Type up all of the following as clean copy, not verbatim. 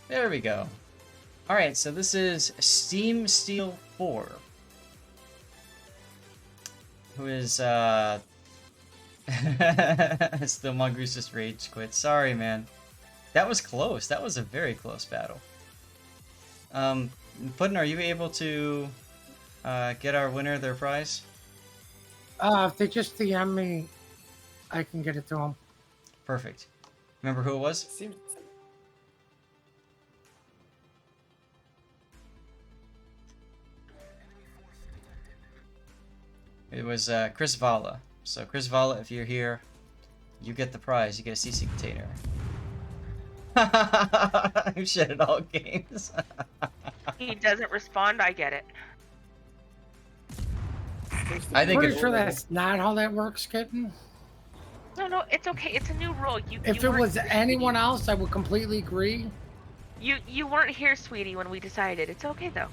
There we go. Alright, so this is Steam Steel 4. Who is, Still Mongoose just rage quit. Sorry, man. That was close. That was a very close battle. Puddin', are you able to get our winner their prize? If they just DM me, I can get it to them. Perfect. Remember who it was? Seems It was Chris Vala. So Chris Vala, if you're here, you get the prize. You get a CC container. I'm shit at all games. He doesn't respond, I get it. I think Pretty if- sure that's not how that works, kitten. No, it's okay. It's a new rule. If you it weren't was here, anyone else, I would completely agree. you weren't here, sweetie, when we decided. It's okay though.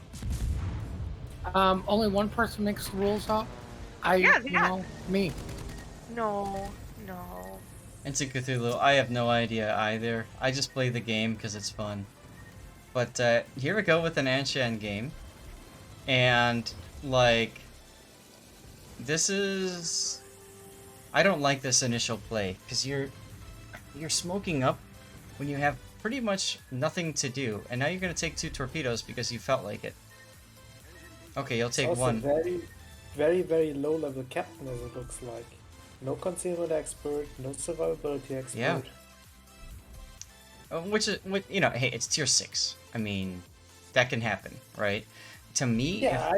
Only one person makes the rules up. Yeah. You know, me. No. Instant Cthulhu, I have no idea either. I just play the game because it's fun. But here we go with an Anshan game. And, like, this is... I don't like this initial play, because you're smoking up when you have pretty much nothing to do. And now you're going to take 2 torpedoes because you felt like it. Okay, you'll take also 1. very low level captain as it looks like. No concealment expert, no survivability expert. Yeah. Which is, you know, hey, it's tier 6. I mean, that can happen, right? To me, Yeah,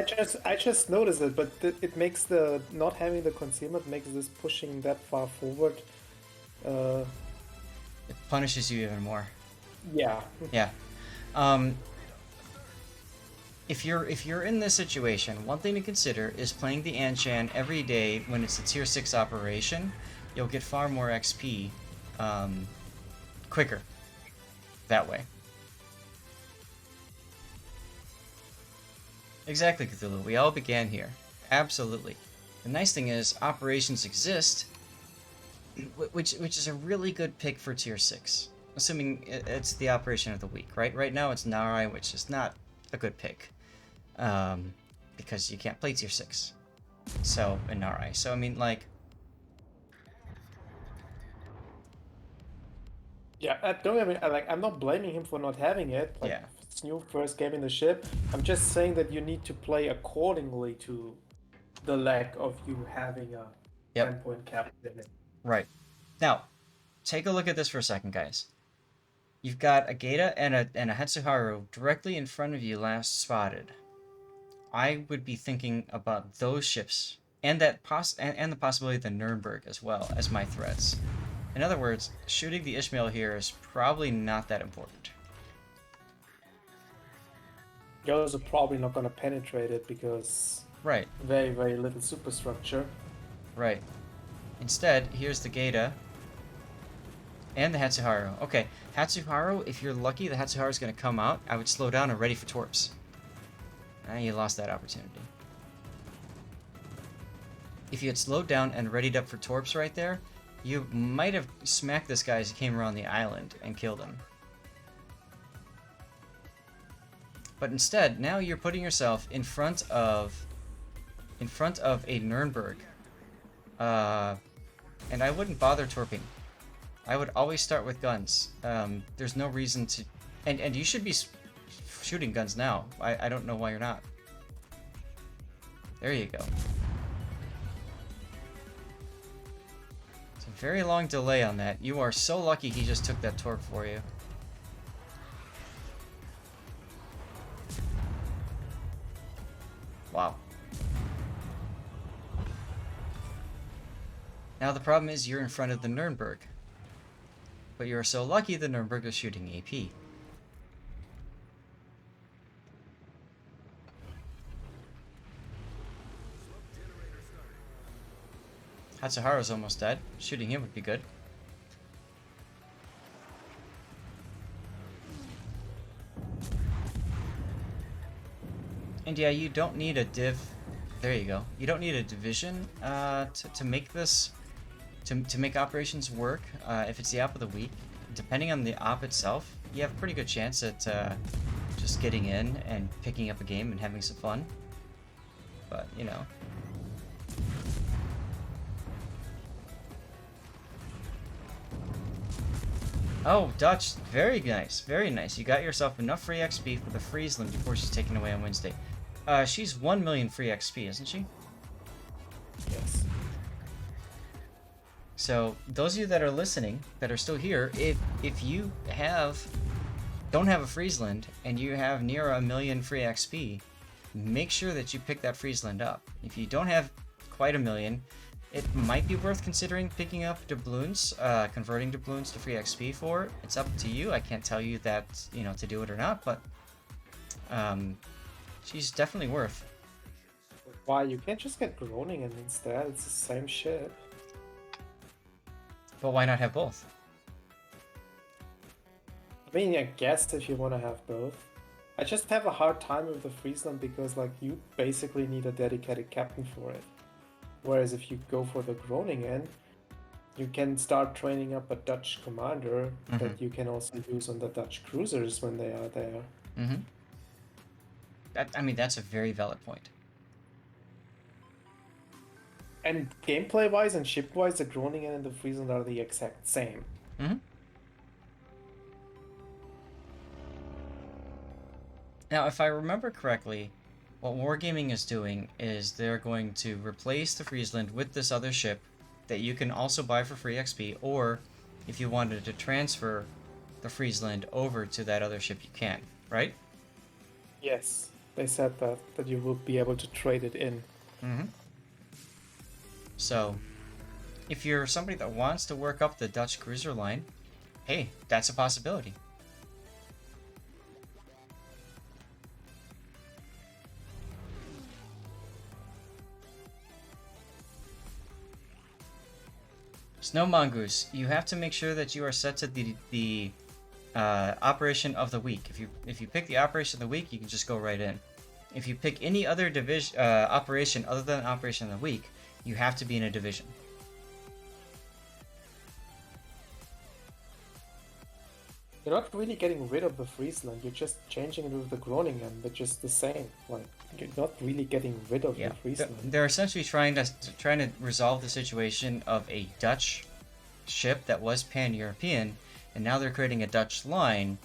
I just noticed it, but it makes the not having the concealment makes this pushing that far forward. it punishes you even more. Yeah. Yeah. If you're in this situation, one thing to consider is playing the Anshan every day when it's a tier 6 operation. You'll get far more XP quicker that way. Exactly, Cthulhu. We all began here. Absolutely. The nice thing is, operations exist, which is a really good pick for tier 6. Assuming it's the operation of the week, right? Right now it's Narai, which is not a good pick. Because you can't play tier 6. So, in Narai. So, I mean, like... Yeah, don't get me, I'm not blaming him for not having it. Like, Yeah. it's new first game in the ship. I'm just saying that you need to play accordingly to the lack of you having a 10-point captain in it. Right. Now, take a look at this for a second, guys. You've got a Geta and a Hetsuharu directly in front of you last spotted. I would be thinking about those ships and that and the possibility of the Nuremberg as well as my threats. In other words, shooting the Ishmael here is probably not that important. You're also probably not gonna penetrate it because Right. very, very little superstructure. Right. Instead, here's the Geta and the Hatsuharu. Okay, Hatsuharu, if you're lucky, the Hatsuharu is going to come out. I would slow down and ready for torps. You lost that opportunity. If you had slowed down and readied up for torps right there, you might have smacked this guy as he came around the island and killed him. But instead, now you're putting yourself in front of a Nuremberg. And I wouldn't bother torping. I would always start with guns. There's no reason to... And you should be shooting guns now. I don't know why you're not. There you go. It's a very long delay on that. You are so lucky he just took that torp for you. Wow. Now the problem is you're in front of the Nuremberg. But you're so lucky the Nuremberg is shooting AP. Hatsuharu's almost dead. Shooting him would be good. And yeah, you don't need a div. There you go. You don't need a division to make this, to make operations work. If it's the op of the week, depending on the op itself, you have a pretty good chance at just getting in and picking up a game and having some fun. But, you know. Oh, Dutch, very nice, very nice. You got yourself enough free XP for the Friesland before she's taken away on Wednesday. She's 1 million free XP, isn't she? Yes. So, those of you that are listening, that are still here, if you don't have a Friesland and you have near 1 million free XP, make sure that you pick that Friesland up. If you don't have quite 1 million, it might be worth considering picking up doubloons, converting doubloons to free XP for. It's up to you. I can't tell you that, you know, to do it or not, but she's definitely worth. Why? You can't just get Groningen instead. It's the same ship. But why not have both? I mean, I guess if you want to have both. I just have a hard time with the Friesland because, like, you basically need a dedicated captain for it. Whereas if you go for the Groningen, you can start training up a Dutch commander that you can also use on the Dutch cruisers when they are there. I mean, that's a very valid point. And gameplay-wise and ship-wise, the Groningen and the Friesland are the exact same. Now, if I remember correctly, what Wargaming is doing is they're going to replace the Friesland with this other ship that you can also buy for free XP, or if you wanted to transfer the Friesland over to that other ship, you can, right? Yes, they said that you will be able to trade it in. So, if you're somebody that wants to work up the Dutch cruiser line, hey, that's a possibility. Snow Mongoose, you have to make sure that you are set to the operation of the week. If you pick the operation of the week, you can just go right in. If you pick any other division operation other than operation of the week, you have to be in a division. You're not really getting rid of the Friesland, you're just changing it with the Groningen, which is the same. Like, you're not really getting rid of the Friesland. They're essentially trying to resolve the situation of a Dutch ship that was pan-European, and now they're creating a Dutch line.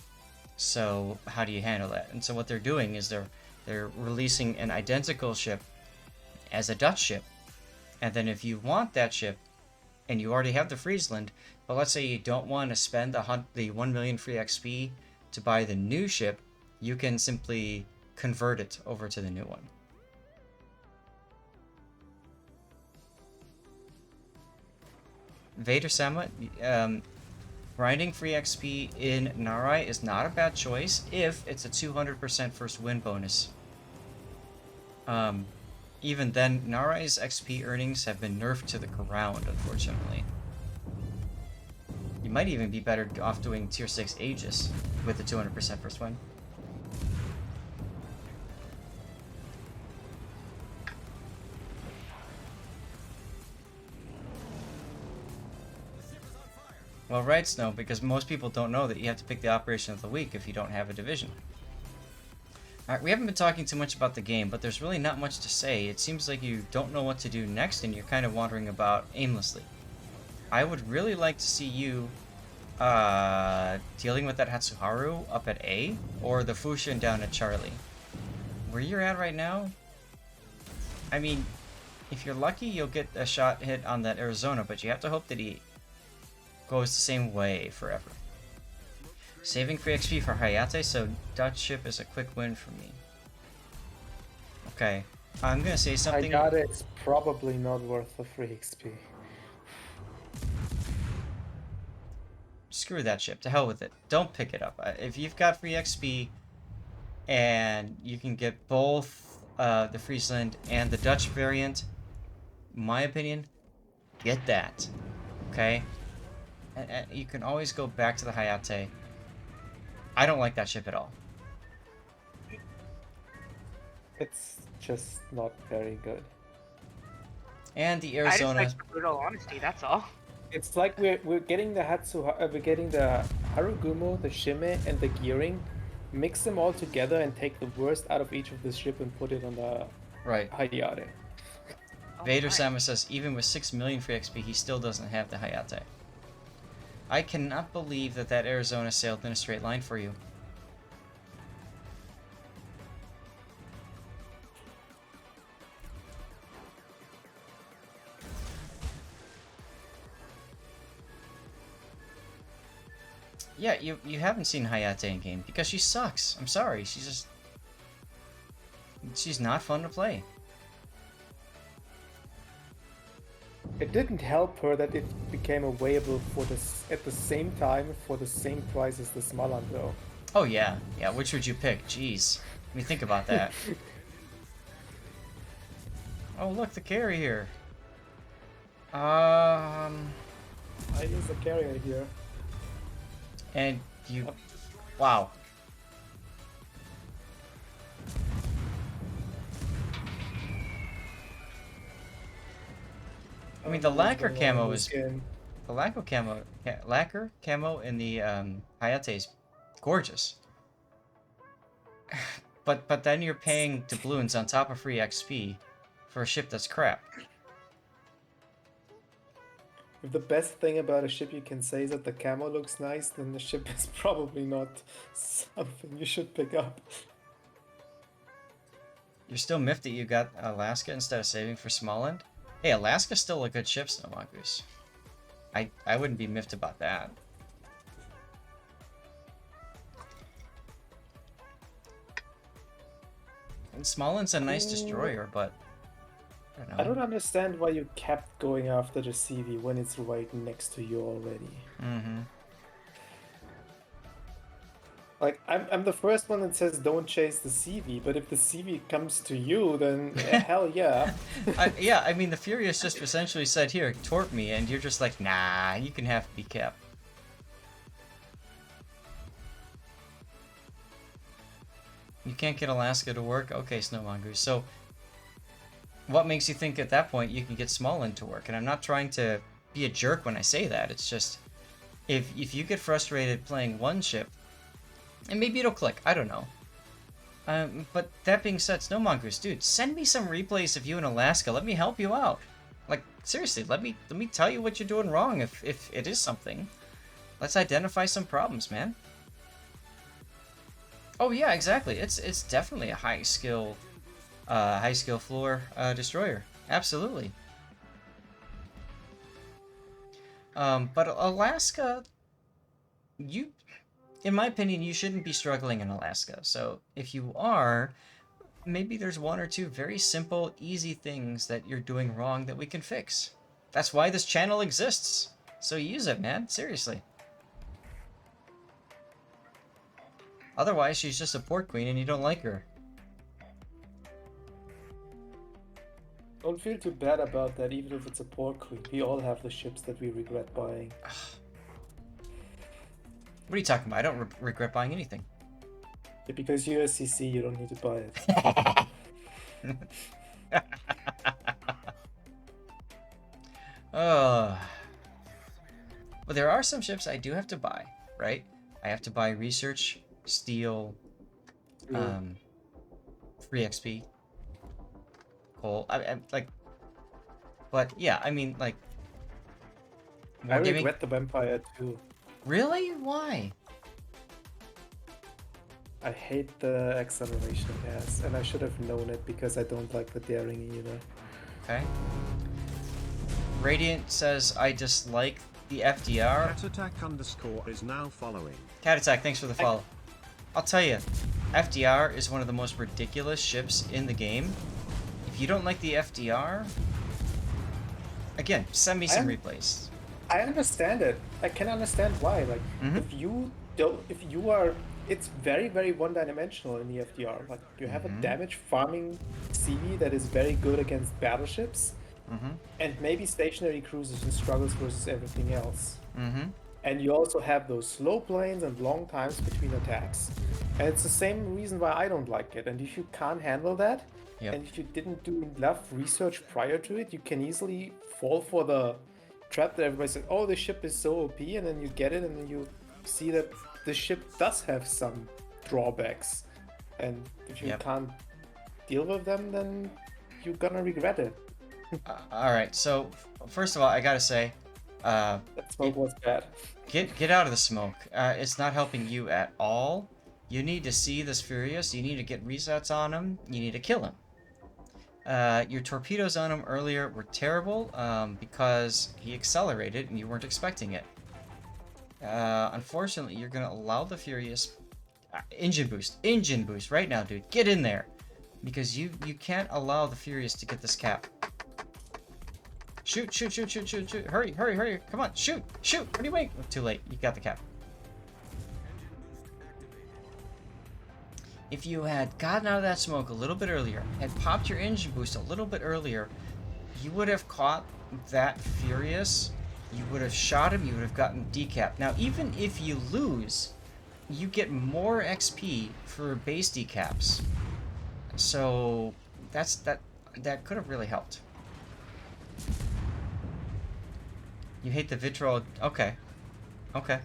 So how do you handle that? And so what they're doing is they're releasing an identical ship as a Dutch ship, and then if you want that ship and you already have the Friesland, but let's say you don't want to spend the 1 million free XP to buy the new ship, you can simply convert it over to the new one. Vader Sama, grinding free XP in Narai is not a bad choice if it's a 200% first win bonus. Even then, Narai's XP earnings have been nerfed to the ground, unfortunately. You might even be better off doing Tier 6 Aegis with the 200% first win. Well, right, Snow, because most people don't know that you have to pick the operation of the week if you don't have a division. Alright, we haven't been talking too much about the game, but there's really not much to say. It seems like you don't know what to do next and you're kind of wandering about aimlessly. I would really like to see you dealing with that Hatsuharu up at A, or the Fushin down at Charlie. Where you're at right now, I mean, if you're lucky, you'll get a shot hit on that Arizona, but you have to hope that he goes the same way forever. Saving free XP for Hayate, so Dutch ship is a quick win for me. Okay, I'm gonna say something. I got it, it's probably not worth the free XP. Screw that ship, to hell with it. Don't pick it up. If you've got free XP and you can get both the Friesland and the Dutch variant, in my opinion, get that. Okay? And you can always go back to the Hayate. I don't like that ship at all. It's just not very good. And the I just Arizona. like brutal honesty, that's all. It's like we're getting the we're getting the Harugumo, the Shime, and the gearing, mix them all together and take the worst out of each of the ship and put it on the Right. Hayate. Oh Vader my. Sama says even with 6 million free XP, he still doesn't have the Hayate. I cannot believe that Arizona sailed in a straight line for you. Yeah, you haven't seen Hayate in game because she sucks. I'm sorry, she's not fun to play. It didn't help her that it became available for this at the same time for the same price as the Smalan though. Oh yeah, which would you pick? Jeez. Let me think about that. Oh look, the carry here. I use the carrier here. And you... Wow. I mean, the lacquer camo is... The lacquer camo in the Hayate is gorgeous. but then you're paying doubloons on top of free XP for a ship that's crap. If the best thing about a ship you can say is that the camo looks nice, then the ship is probably not something you should pick up. You're still miffed that you got Alaska instead of saving for Smallland? Hey, Alaska's still a good ship, Snow Mongoose. I wouldn't be miffed about that. And Smallland's a nice destroyer, but... I don't understand why you kept going after the CV when it's right next to you already. Mm-hmm. Like, I'm the first one that says don't chase the CV, but if the CV comes to you, then hell yeah. Yeah, I mean, the Furious just essentially said, here, torp me, and you're just like, nah, you can have to be kept. You can't get Alaska to work? Okay, Snow Mongoose. So, what makes you think at that point you can get Smallland to work? And I'm not trying to be a jerk when I say that. It's just, if you get frustrated playing one ship, and maybe it'll click, I don't know. But that being said, Snow Mongoose, dude, send me some replays of you in Alaska. Let me help you out. Like, seriously, let me tell you what you're doing wrong if it is something. Let's identify some problems, man. Oh yeah, exactly. It's definitely a high skill floor destroyer. Absolutely. But Alaska, in my opinion, you shouldn't be struggling in Alaska. So if you are, maybe there's one or two very simple, easy things that you're doing wrong that we can fix. That's why this channel exists. So use it, man. Seriously. Otherwise, she's just a port queen and you don't like her. Don't feel too bad about that, even if it's a poor queen. We all have the ships that we regret buying. What are you talking about? I don't regret buying anything. Yeah, because you're a CC, you don't need to buy it. But there are some ships I do have to buy, right? I have to buy research, steel, free XP, coal. I'm like, but yeah, I mean, like, I regret the vampire too. Really? Why? I hate the acceleration it has, and I should have known it because I don't like the daring either. Okay. Radiant says I dislike the FDR. Cat Attack _ is now following. Cat Attack, thanks for the follow. I'll tell you, FDR is one of the most ridiculous ships in the game. If you don't like the FDR, again, send me some replays. I understand it. I can understand why. Like, if you are, it's very, very one-dimensional in the FDR. Like, you have a damage farming CV that is very good against battleships, and maybe stationary cruisers and struggles versus everything else. And you also have those slow planes and long times between attacks. And it's the same reason why I don't like it. And if you can't handle that, and if you didn't do enough research prior to it, you can easily fall for the trap that everybody said, oh, the ship is so OP, and then you get it, and then you see that the ship does have some drawbacks. And if you Yep. can't deal with them, then you're gonna regret it. All right. So first of all, I gotta say, That smoke was bad. get out of the smoke. It's not helping you at all. You need to see this Furious. You need to get resets on him. You need to kill him. Your torpedoes on him earlier were terrible because he accelerated and you weren't expecting it. Unfortunately, you're gonna allow the Furious engine boost right now, dude. Get in there, because you can't allow the Furious to get this cap. Shoot! Hurry! Come on, shoot! What are you waiting? Too late. You got the cap. If you had gotten out of that smoke a little bit earlier, had popped your engine boost a little bit earlier, you would have caught that Furious. You would have shot him. You would have gotten decap. Now, even if you lose, you get more XP for base decaps. So that could have really helped. You hate the vitriol. Okay. I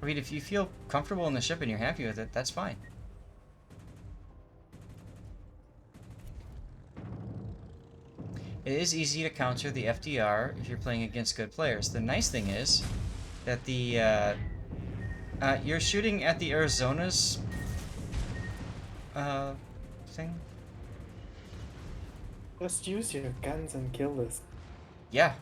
mean, if you feel comfortable in the ship and you're happy with it, that's fine. It is easy to counter the FDR if you're playing against good players. The nice thing is that the you're shooting at the Arizona's thing. Just use your guns and kill this. Yeah.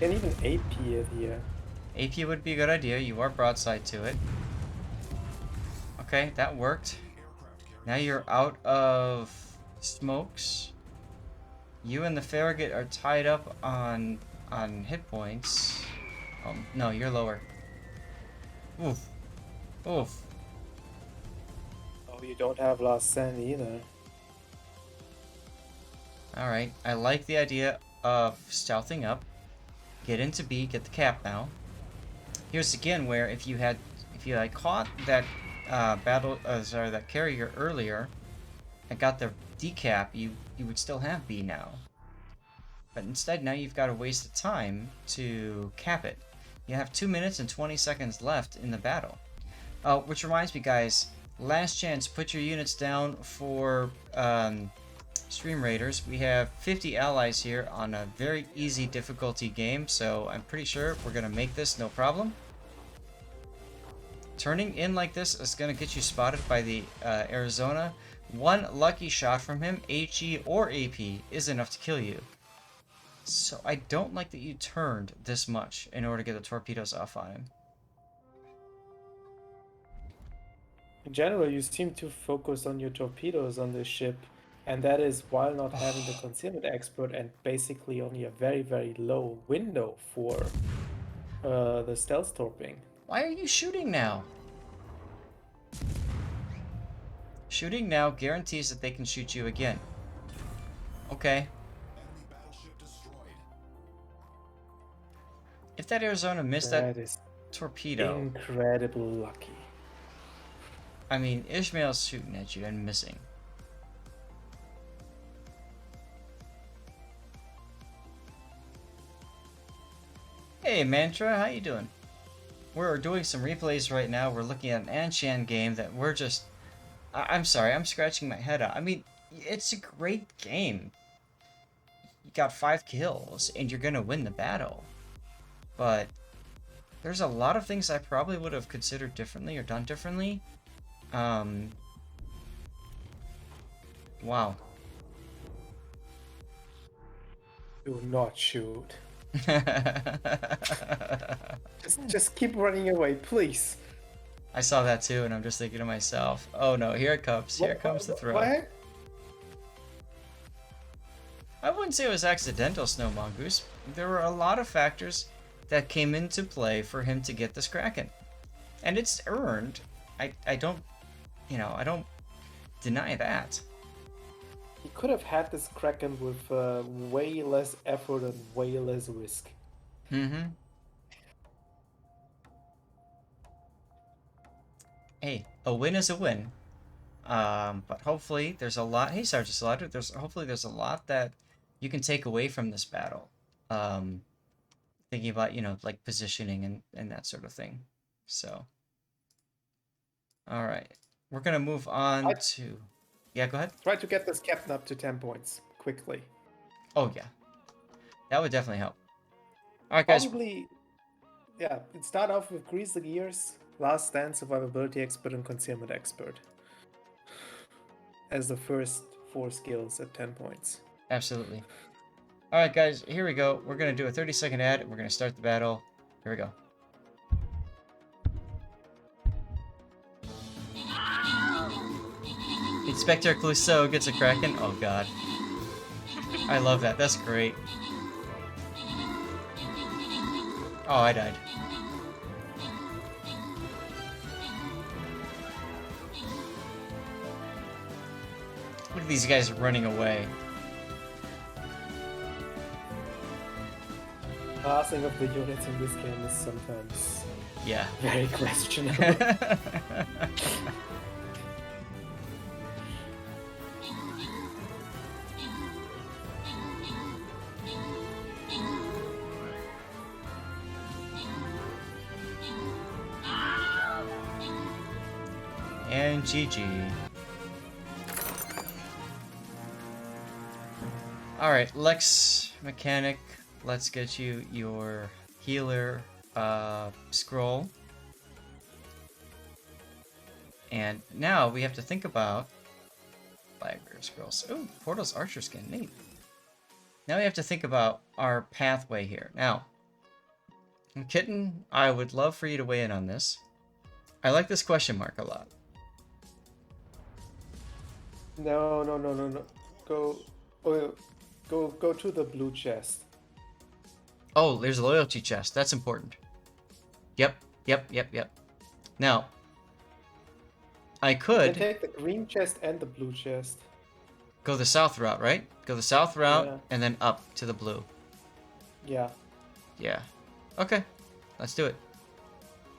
And even AP it here. AP would be a good idea. You are broadside to it. Okay, that worked. Now you're out of smokes. You and the Farragut are tied up on hit points. No, you're lower. Oof. Oh, you don't have last send either. Alright, I like the idea of stealthing up. Get into B, get the cap now. Here's again where if you had caught that that carrier earlier and got the decap, you would still have B now. But instead now you've got to waste the time to cap it. You have 2 minutes and 20 seconds left in the battle. Which reminds me, guys, last chance, put your units down for Stream Raiders. We have 50 allies here on a very easy difficulty game, so I'm pretty sure we're going to make this no problem. Turning in like this is going to get you spotted by the Arizona. One lucky shot from him, HE or AP, is enough to kill you. So I don't like that you turned this much in order to get the torpedoes off on him. In general, you seem to focus on your torpedoes on this ship, and that is while not having the concealment expert and basically only a very, very low window for the stealth torping. Why are you shooting now? Shooting now guarantees that they can shoot you again. Okay. If that Arizona missed that is torpedo, incredibly lucky. I mean, Ishmael's shooting at you and missing. Hey Mantra, how you doing? We're doing some replays right now. We're looking at an Anshan game that we're just... I'm sorry, I'm scratching my head out. I mean, it's a great game. You got 5 kills, and you're gonna win the battle. But there's a lot of things I probably would have considered differently or done differently. Wow. Do not shoot. Just keep running away, please. I saw that too, and I'm just thinking to myself, oh no, here it comes. Here comes the throw. What? I wouldn't say it was accidental, Snow Mongoose. There were a lot of factors that came into play for him to get this Kraken. And it's earned. I don't deny that. He could have had this Kraken with way less effort and way less risk. Mm-hmm. Hey, a win is a win. But hopefully there's a lot. Hey, Sergeant Slaughter. Hopefully there's a lot that you can take away from this battle. Thinking about, like positioning and that sort of thing. So, all right, we're gonna move on to. Yeah, go ahead. Try to get this captain up to 10 points quickly. Oh yeah, that would definitely help. All right, guys. Probably, yeah. Start off with Grease the Gears, Last Stand, Survivability Expert, and Concealment Expert as the first 4 skills at 10 points. Absolutely. All right, guys. Here we go. We're gonna do a 30-second ad. And we're gonna start the battle. Here we go. Inspector Clouseau gets a Kraken. Oh god. I love that. That's great. Oh, I died. Look at these guys running away. Passing of the units in this game is sometimes Yeah. very questionable. And GG. Alright, Lex Mechanic, let's get you your healer scroll. And now we have to think about library scrolls. Oh, Portal's Archer skin, neat. Now we have to think about our pathway here. Now, Kitten, I would love for you to weigh in on this. I like this question mark a lot. No. Go to the blue chest. Oh, there's a loyalty chest. That's important. Yep. Now, I You could can take the green chest and the blue chest. go the south route, right? Go the south route Yeah. and then up to the blue. Yeah. Yeah. Okay. Let's do it.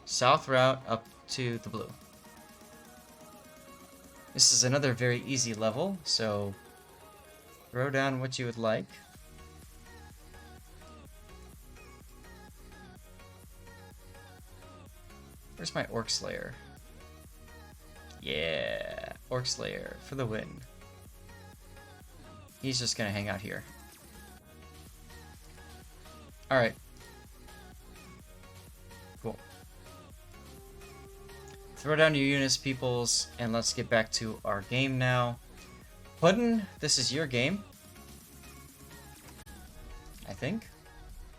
South route up to the blue. This is another very easy level, so throw down what you would like. Where's my Orc Slayer? Yeah, Orc Slayer for the win. He's just gonna hang out here. Alright. Cool. Throw down your units, peoples, and let's get back to our game now. Puddin', this is your game. I think.